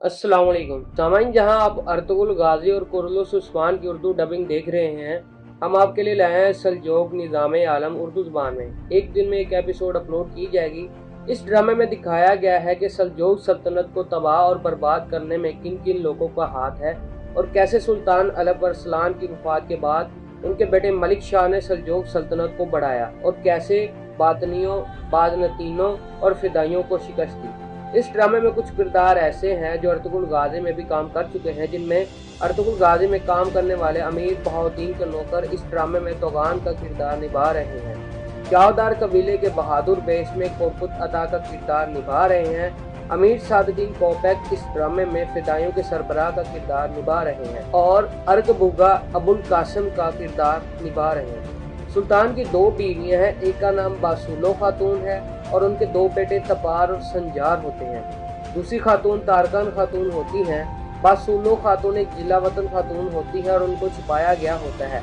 अस्सलाम वालेकुम सामाइन, जहां आप अर्तुगरुल गाजी और कुरलुस उस्मान की उर्दू डबिंग देख रहे हैं, हम आपके लिए लाए हैं सल्जोक निज़ाम आलम उर्दू ज़बान में। एक दिन में एक एपिसोड अपलोड की जाएगी। इस ड्रामे में दिखाया गया है कि सल्जोक सल्तनत को तबाह और बर्बाद करने में किन किन लोगों का हाथ है और कैसे सुल्तान अलप अरसलान की वफात के बाद उनके बेटे मलिक शाह ने सल्जोक सल्तनत को बढ़ाया और कैसे बातनियों, बाजनतीनों और फिदाइयों को शिकस्त दी। इस ड्रामे में कुछ किरदार ऐसे हैं जो अर्तुगरुल गाजी में भी काम कर चुके हैं, जिनमें अर्तुगरुल गाजी में काम करने वाले अमीर बहाउद्दीन के नौकर इस ड्रामे में तोगान का किरदार निभा रहे हैं। चावदार कबीले के बहादुर बेश में कोपुत अदा का किरदार निभा रहे हैं। अमीर सादुद्दीन कोपैक इस ड्रामे में फिदाइयों के सरबराह का किरदार निभा रहे हैं और अर्गबुगा अबुल कासिम का किरदार निभा रहे हैं। सुल्तान की दो बीवियां हैं, एक का नाम बासुलो खातून है और उनके दो बेटे तपार और संजार होते हैं। दूसरी खातून तारकान खातून होती हैं। बासुलो खातून एक जिला वतन खातून होती है और उनको छुपाया गया होता है।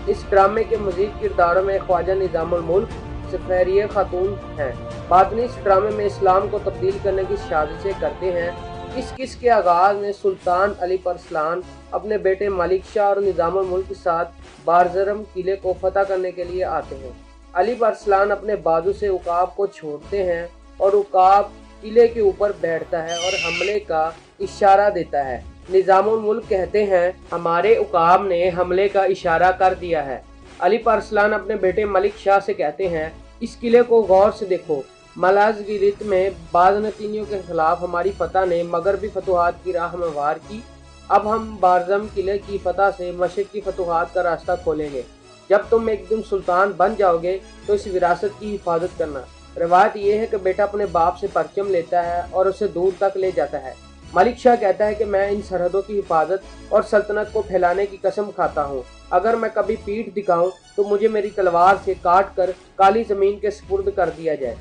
इस ड्रामे के मजीद किरदारों में ख्वाजा निजामुल मुल्क सफेरिया खातून हैं। बातनी इस ड्रामे में इस्लाम को तब्दील करने की साजिशें करते हैं। इस किस के आगाज में सुल्तान अलप अरसलान अपने बेटे मलिक शाह और निजामुल मुल्क के साथ बारजरम किले को फतह करने के लिए आते हैं। अलप अरसलान अपने बाजू से उकाब को छोड़ते हैं और उकाब किले के ऊपर बैठता है और हमले का इशारा देता है। निजामुल मुल्क कहते हैं, हमारे उकाब ने हमले का इशारा कर दिया है। अलप अरसलान अपने बेटे मलिक शाह से कहते हैं, इस किले को गौर से देखो। मलाजगिरित में बाजनतीनियों के खिलाफ हमारी फतह ने मगरबी फतुहात की राह हमवार की। अब हम बारजम किले की फतह से मशरिक की फतुहात का रास्ता खोलेंगे। जब तुम एक दिन सुल्तान बन जाओगे तो इस विरासत की हिफाजत करना। रवायत यह है कि बेटा अपने बाप से परचम लेता है और उसे दूर तक ले जाता है। मलिक शाह कहता है कि मैं इन सरहदों की हिफाजत और सल्तनत को फैलाने की कसम खाता हूँ। अगर मैं कभी पीठ दिखाऊं तो मुझे मेरी तलवार से काट कर काली जमीन के सुपुर्द कर दिया जाए।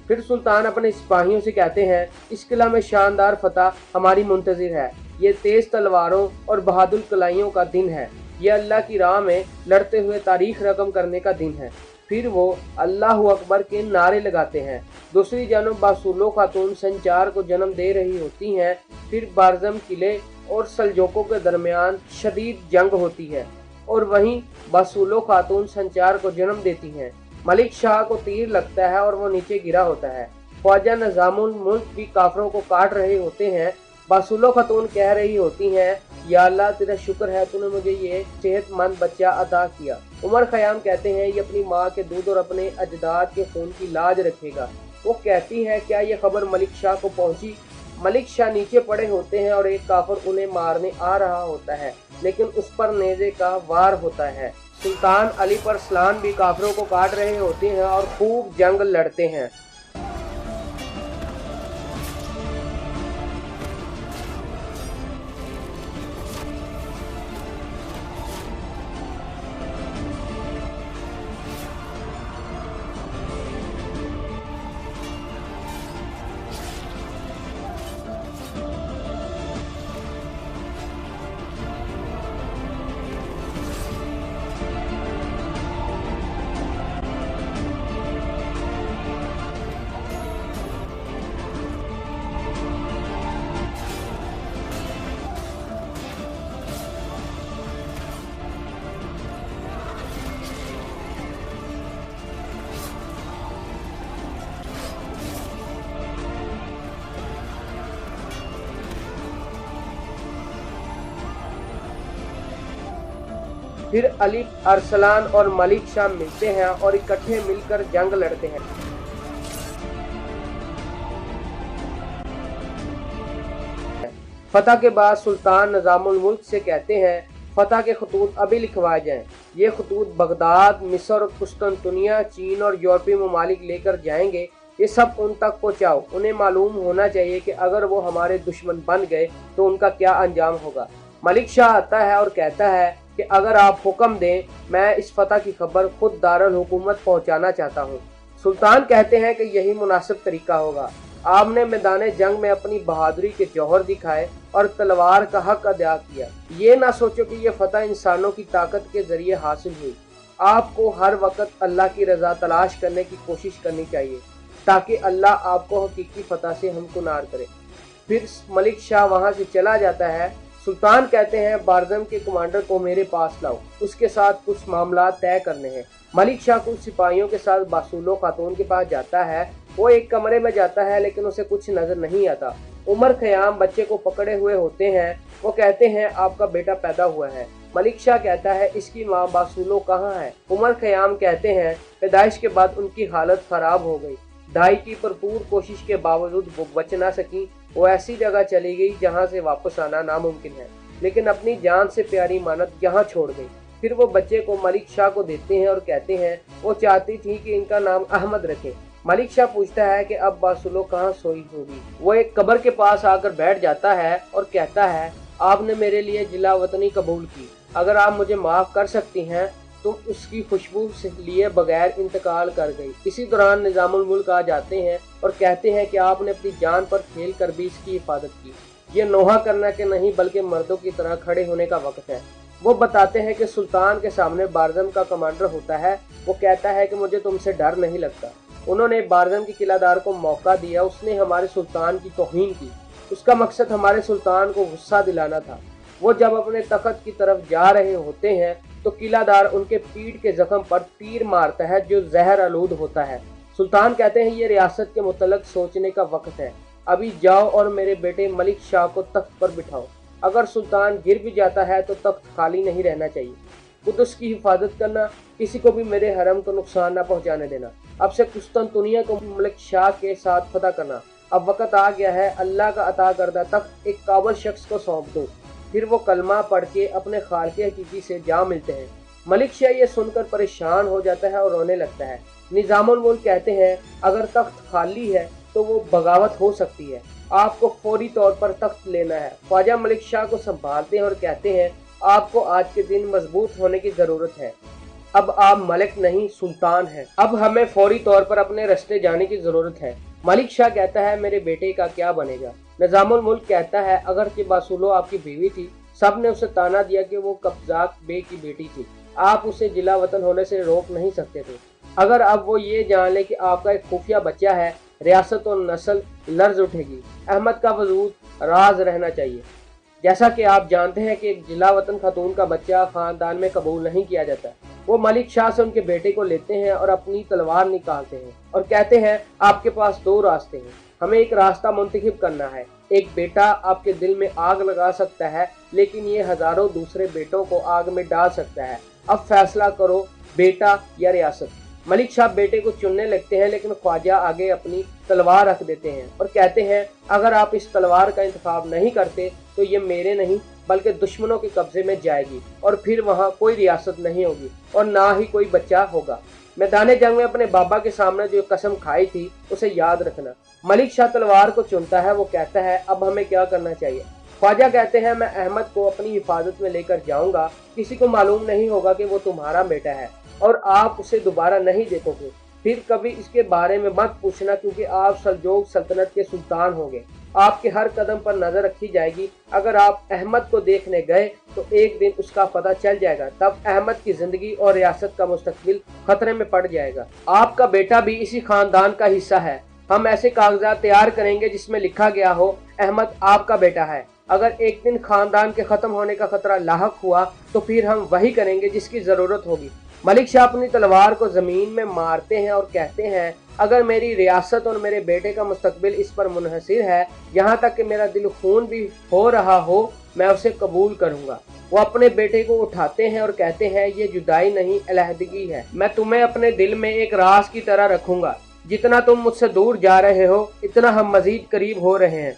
फिर सुल्तान अपने सिपाहियों से कहते हैं, इस किला में शानदार फतह हमारी मुंतजिर है। ये तेज तलवारों और बहादुर कलाइयों का दिन है। ये अल्लाह की राह में लड़ते हुए तारीख रकम करने का दिन है। फिर वो अल्लाह अकबर के नारे लगाते हैं। दूसरी जानब बासुलो खातून संचार को जन्म दे रही होती हैं। फिर बारजम किले और सल्जोकों के दरमियान शदीद जंग होती है और वहीं बासुलो खातून संचार को जन्म देती हैं। मलिक शाह को तीर लगता है और वो नीचे गिरा होता है। ख्वाजा निजामुल मुल्क भी काफरों को काट रहे होते हैं। बासुलो खातून कह रही होती हैं, या अल्लाह तेरा शुक्र है तूने मुझे ये सेहतमंद बच्चा अता किया। उमर खयाम कहते हैं, ये अपनी माँ के दूध और अपने अजदाद के खून की लाज रखेगा। वो कहती है, क्या ये खबर मलिक शाह को पहुंची? मलिक शाह नीचे पड़े होते हैं और एक काफिर उन्हें मारने आ रहा होता है, लेकिन उस पर नेज़े का वार होता है। सुल्तान अलप अरसलान भी काफिरों को काट रहे होते हैं और खूब जंग लड़ते हैं। फिर अलप अरसलान और मलिक शाह मिलते हैं और इकट्ठे मिलकर जंग लड़ते हैं। फतह के बाद सुल्तान निजामुल मुल्क से कहते हैं, फतह के खतूत अभी लिखवाए जाएं। ये खतूत बगदाद, मिस्र, कुस्तुनतुनिया, चीन और यूरोपीय ममालिक लेकर जाएंगे। ये सब उन तक पहुँचाओ। उन्हें मालूम होना चाहिए कि अगर वो हमारे दुश्मन बन गए तो उनका क्या अंजाम होगा। मलिक शाह आता है और कहता है कि अगर आप हुक्म दें, मैं इस फतह की खबर खुद दारुल हुकूमत पहुंचाना चाहता हूं। सुल्तान कहते हैं कि यही मुनासिब तरीका होगा। आपने मैदान जंग में अपनी बहादुरी के जौहर दिखाए और तलवार का हक अदा किया। ये ना सोचो कि यह फतह इंसानों की ताकत के जरिए हासिल हुई। आपको हर वक्त अल्लाह की रजा तलाश करने की कोशिश करनी चाहिए ताकि अल्लाह आपको हकीकी फतह से हमकुनार करे। फिर मलिक शाह वहां से चला जाता है। सुल्तान कहते हैं बारजम के कमांडर को मेरे पास लाओ, उसके साथ कुछ मामला तय करने हैं। मलिक शाह कुछ सिपाहियों के साथ बासुलो खातून के पास जाता है। वो एक कमरे में जाता है लेकिन उसे कुछ नजर नहीं आता। उमर खयाम बच्चे को पकड़े हुए होते हैं। वो कहते हैं आपका बेटा पैदा हुआ है। मलिक शाह कहता है इसकी माँ बासुलो कहाँ है? उमर खयाम कहते हैं पैदाइश के बाद उनकी हालत खराब हो गई। दाई की भरपूर कोशिश के बावजूद वो बच ना सकी। वो ऐसी जगह चली गई जहाँ से वापस आना नामुमकिन है, लेकिन अपनी जान से प्यारी मानत यहाँ छोड़ गई। फिर वो बच्चे को मलिक शाह को देते हैं और कहते हैं वो चाहती थी कि इनका नाम अहमद रखे। मलिक शाह पूछता है कि अब बासुलो कहाँ सोई होगी। वो एक कब्र के पास आकर बैठ जाता है और कहता है आपने मेरे लिए जिला वतनी कबूल की, अगर आप मुझे माफ कर सकती हैं तो उसकी खुशबू से लिए बगैर इंतकाल कर गई। इसी दौरान निजामुल मुल्क आ जाते हैं और कहते हैं कि आपने अपनी जान पर खेल कर भी इसकी हिफाजत की। ये नोहा करना के नहीं बल्कि मर्दों की तरह खड़े होने का वक्त है। वो बताते हैं कि सुल्तान के सामने बारजम का कमांडर होता है। वो कहता है कि मुझे तुमसे डर नहीं लगता। उन्होंने बारजम के किलादार को मौका दिया, उसने हमारे सुल्तान की तौहीन की। उसका मकसद हमारे सुल्तान को गुस्सा दिलाना था। वो जब अपने तख्त की तरफ जा रहे होते हैं तो किलादार उनके पीठ के जख्म पर तीर मारता है जो जहर आलूद होता है। सुल्तान कहते हैं ये रियासत के मुतल्लक सोचने का वक्त है, अभी जाओ और मेरे बेटे मलिक शाह को तख्त पर बिठाओ। अगर सुल्तान गिर भी जाता है तो तख्त खाली नहीं रहना चाहिए। खुद उसकी हिफाजत करना, किसी को भी मेरे हरम को नुकसान न पहुंचाने देना। अब से कुस्तुनतुनिया को मलिक शाह के साथ फतह करना। अब वक्त आ गया है, अल्लाह का अता करदा तख्त एक काबिल शख्स को सौंप दो। फिर वो कलमा पढ़ के अपने खालिक हकीकी से जा मिलते हैं। मलिक शाह ये सुनकर परेशान हो जाता है और रोने लगता है। निजामुल मुल्क कहते हैं अगर तख्त खाली है तो वो बगावत हो सकती है, आपको फौरी तौर पर तख्त लेना है। ख्वाजा मलिक शाह को संभालते हैं और कहते हैं आपको आज के दिन मजबूत होने की जरूरत है। अब आप मलिक नहीं सुल्तान हैं। अब हमें फौरी तौर पर अपने रास्ते जाने की जरूरत है। मलिक शाह कहता है मेरे बेटे का क्या बनेगा? निजामुल मुल्क कहता है अगर कि बासुलो आपकी बीवी थी, सब ने उसे ताना दिया कि वो कब्जाक बे की बेटी थी, आप उसे जिला वतन होने से रोक नहीं सकते थे। अगर अब वो ये जान ले कि आपका एक खुफिया बच्चा है, रियासत और नस्ल लर्ज उठेगी। अहमद का वजूद राज रहना चाहिए। जैसा कि आप जानते हैं कि एक जिला वतन खातून का बच्चा खानदान में कबूल नहीं किया जाता। वो मलिक शाह से उनके बेटे को लेते हैं और अपनी तलवार निकालते हैं और कहते हैं आपके पास दो रास्ते हैं, हमें एक रास्ता मुंतखब करना है। एक बेटा आपके दिल में आग लगा सकता है, लेकिन ये हजारों दूसरे बेटों को आग में डाल सकता है। अब फैसला करो, बेटा या रियासत। मलिक शाह बेटे को चुनने लगते हैं, लेकिन ख्वाजा आगे अपनी तलवार रख देते हैं और कहते हैं अगर आप इस तलवार का इंतखाब नहीं करते तो ये मेरे नहीं बल्कि दुश्मनों के कब्जे में जाएगी और फिर वहाँ कोई रियासत नहीं होगी और ना ही कोई बच्चा होगा। मैदान जंग में अपने बाबा के सामने जो कसम खाई थी उसे याद रखना। मलिक शाह तलवार को चुनता है। वो कहता है अब हमें क्या करना चाहिए? ख्वाजा कहते हैं मैं अहमद को अपनी हिफाजत में लेकर जाऊंगा, किसी को मालूम नहीं होगा कि वो तुम्हारा बेटा है और आप उसे दोबारा नहीं देखोगे। फिर कभी इसके बारे में मत पूछना क्योंकि आप सल्जोक सल्तनत के सुल्तान होंगे। आपके हर कदम पर नजर रखी जाएगी। अगर आप अहमद को देखने गए तो एक दिन उसका पता चल जाएगा, तब अहमद की जिंदगी और रियासत का मुस्तकबिल खतरे में पड़ जाएगा। आपका बेटा भी इसी खानदान का हिस्सा है। हम ऐसे कागजात तैयार करेंगे जिसमें लिखा गया हो अहमद आपका बेटा है। अगर एक दिन खानदान के खत्म होने का खतरा लाहक हुआ तो फिर हम वही करेंगे जिसकी जरूरत होगी। मलिक शाह अपनी तलवार को जमीन में मारते हैं और कहते हैं अगर मेरी रियासत और मेरे बेटे का मुस्तकबिल इस पर मुनहसिर है, यहाँ तक कि मेरा दिल खून भी हो रहा हो, मैं उसे कबूल करूंगा। वो अपने बेटे को उठाते हैं और कहते हैं ये जुदाई नहीं अलहदगी है। मैं तुम्हें अपने दिल में एक राज की तरह रखूंगा। जितना तुम मुझसे दूर जा रहे हो इतना हम मजीद करीब हो रहे हैं।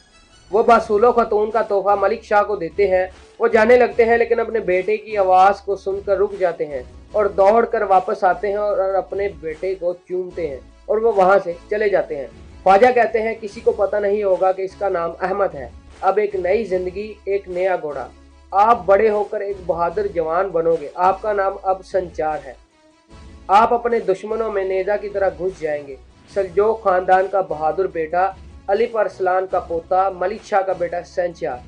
वो बासुलो खातून का तोहफा मलिक शाह को देते हैं। वो जाने लगते हैं लेकिन अपने बेटे की आवाज़ को सुनकर रुक जाते हैं और दौड़कर वापस आते हैं और अपने बेटे को चूमते हैं और वो वहां से चले जाते हैं। ख्वाजा कहते हैं किसी को पता नहीं होगा कि इसका नाम अहमद है। अब एक नई जिंदगी, एक नया घोड़ा। आप बड़े होकर एक बहादुर जवान बनोगे। आपका नाम अब संचार है। आप अपने दुश्मनों में नेजा की तरह घुस जाएंगे। सल्जोक खानदान का बहादुर बेटा, अलीफ अरसलान का पोता, मलिक शाह का बेटा संचार।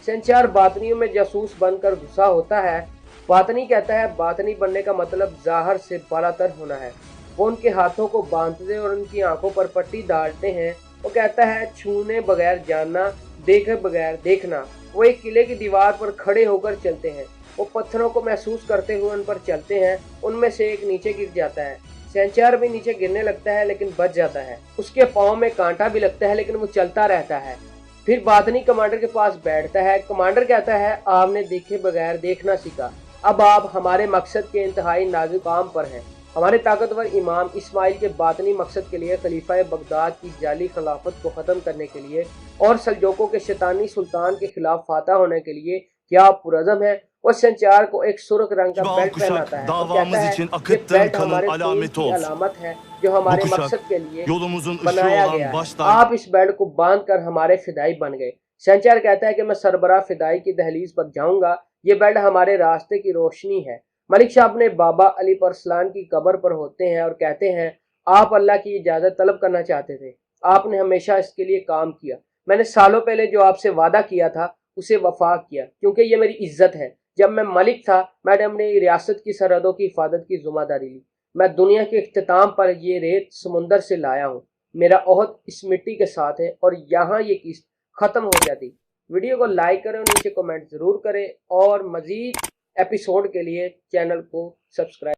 संचार बातनियों में जासूस बनकर घुसा होता है। बातनी कहता है बातनी बनने का मतलब जाहिर से बालातर होना है। वो उनके हाथों को बांधते और उनकी आंखों पर पट्टी डालते हैं। वो कहता है छूने बगैर जानना, देखे बगैर देखना। वो एक किले की दीवार पर खड़े होकर चलते हैं। वो पत्थरों को महसूस करते हुए उन पर चलते हैं। उनमें से एक नीचे गिर जाता है। सेंचार भी नीचे गिरने लगता है लेकिन बच जाता है। उसके पाँव में कांटा भी लगता है लेकिन वो चलता रहता है। फिर बातनी कमांडर के पास बैठता है। कमांडर कहता है, आपने देखे बगैर देखना सीखा। अब आप हमारे मकसद के इंतहाई नाजुक काम पर हैं। हमारे ताकतवर इमाम इस्माइल के बातनी मकसद के लिए खलीफा बगदाद की जाली खिलाफत को ख़त्म करने के लिए और सल्जोकों के शैतानी सुल्तान के खिलाफ फातह होने के लिए क्या आप पुरज़म हैं? वो संचार को एक सुर्ख रंग का बेल्ट पहनाता है और कहता है, ये बेल्ट हमारे खून की अलामत है जो हमारे मकसद के लिए बनाया गया है। आप इस बेल्ट को बांध कर हमारे फिदाई बन गए। संचार कहता है कि मैं सरबराह फिदाई की दहलीज पर जाऊंगा। ये बेल्ट हमारे रास्ते की रोशनी है। मलिक शाह अपने बाबा अली परसलान की कब्र पर होते हैं और कहते हैं, आप अल्लाह की इजाज़त तलब करना चाहते थे। आपने हमेशा इसके लिए काम किया। मैंने सालों पहले जो आपसे वादा किया था उसे वफा किया, क्योंकि ये मेरी इज्जत है। जब मैं मलिक था मैंने अपनी रियासत की सरहदों की हिफाजत की जिम्मेदारी ली। मैं दुनिया के इख्तिताम पर ये रेत समुंदर से लाया हूँ। मेरा ओहद इस मिट्टी के साथ है और यहाँ ये किस्त ख़त्म हो जाती। वीडियो को लाइक करें और नीचे कमेंट ज़रूर करें और मज़ीद एपिसोड के लिए चैनल को सब्सक्राइब